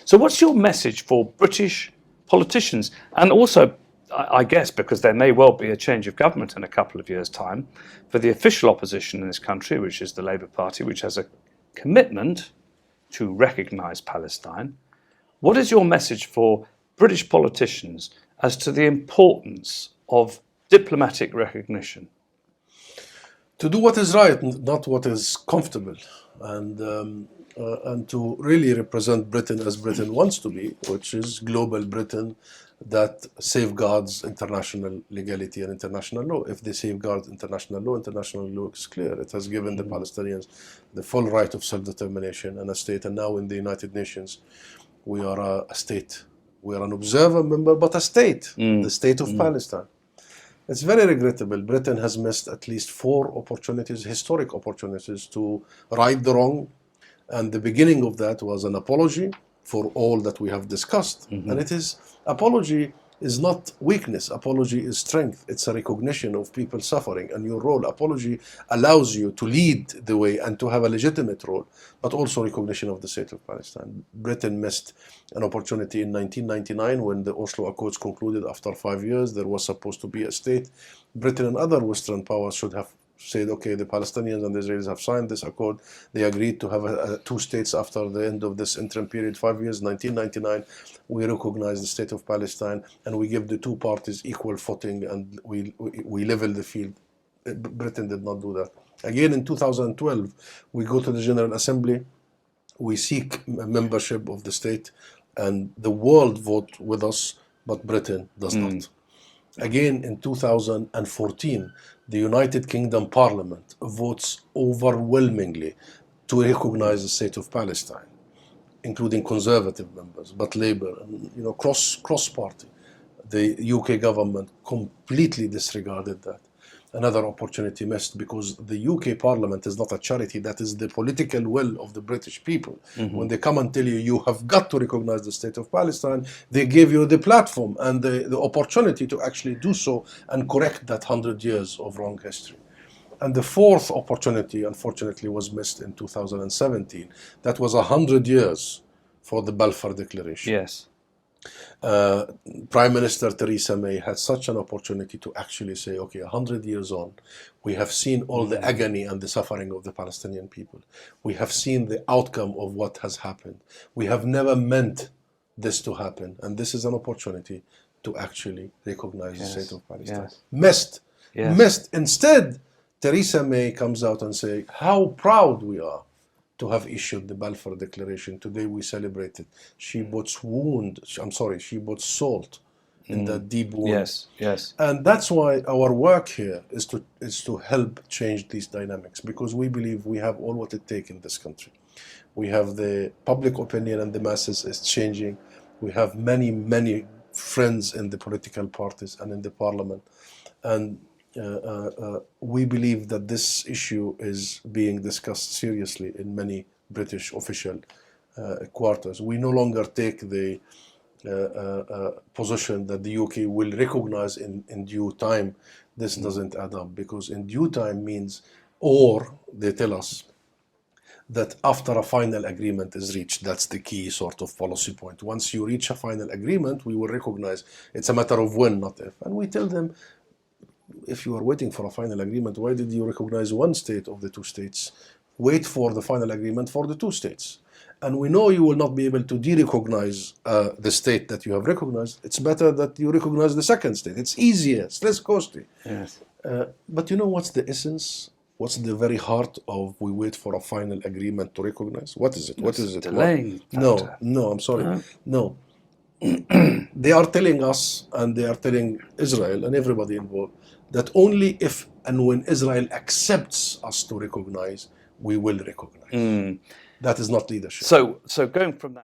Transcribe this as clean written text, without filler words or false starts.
So what's your message for British politicians? And also, I guess, because there may well be a change of government in a couple of years' time, for the official opposition in this country, which is the Labour Party, which has a commitment to recognise Palestine. What is your message for British politicians as to the importance of diplomatic recognition? To do what is right, not what is comfortable, and to really represent Britain as Britain wants to be, which is global Britain that safeguards international legality and international law. If they safeguard international law is clear. It has given the Palestinians the full right of self-determination and a state. And now in the United Nations, we are a state. We are an observer member, but a state, the State of Palestine. It's very regrettable. Britain has missed at least 4 opportunities, historic opportunities, to right the wrong. And the beginning of that was an apology for all that we have discussed. And apology is not weakness. Apology is strength. It's a recognition of people suffering and your role. Apology allows you to lead the way and to have a legitimate role, but also recognition of the State of Palestine. Britain missed an opportunity in 1999 when the Oslo Accords concluded after 5 years. There was supposed to be a state. Britain and other Western powers should have said, okay, the Palestinians and the Israelis have signed this accord. They agreed to have 2 states after the end of this interim period, 5 years, 1999. We recognize the State of Palestine and we give the 2 parties equal footing and we level the field. Britain did not do that. Again, in 2012, we go to the General Assembly, we seek membership of the state, and the world vote with us, but Britain does not. Again, in 2014, the United Kingdom Parliament votes overwhelmingly to recognize the State of Palestine, including conservative members, but Labour, cross-party. The UK government completely disregarded that. Another opportunity missed, because the UK Parliament is not a charity. That is the political will of the British people. When they come and tell you, you have got to recognize the State of Palestine, they give you the platform and the opportunity to actually do so and correct that 100 years of wrong history. And the 4th opportunity, unfortunately, was missed in 2017. That was 100 years for the Balfour Declaration. Yes. Prime Minister Theresa May had such an opportunity to actually say, okay, 100 years on, we have seen all the agony and the suffering of the Palestinian people. We have seen the outcome of what has happened. We have never meant this to happen. And this is an opportunity to actually recognize the State of Palestine. Missed. Instead, Theresa May comes out and says how proud we are to have issued the Balfour Declaration. Today we celebrate it. She puts salt in that deep wound. Yes. And that's why our work here is to help change these dynamics, because we believe we have all what it takes in this country. We have the public opinion and the masses is changing. We have many friends in the political parties and in the parliament. And we believe that this issue is being discussed seriously in many British official quarters. We no longer take the position that the UK will recognize in due time. This doesn't add up, because in due time means, or they tell us that after a final agreement is reached. That's the key sort of policy point. Once you reach a final agreement, we will recognize. It's a matter of when, not if. And we tell them, if you are waiting for a final agreement, why did you recognize one state of the 2 states? Wait for the final agreement for the 2 states. And we know you will not be able to de-recognize the state that you have recognized. It's better that you recognize the second state. It's easier, it's less costly. Yes. But you know what's the essence? What's the very heart of we wait for a final agreement to recognize? What is it? What is it? Delaying. No, I'm sorry. No. They are telling us, and they are telling Israel and everybody involved, that only if and when Israel accepts us to recognize, we will recognize. That is not leadership. So going from that.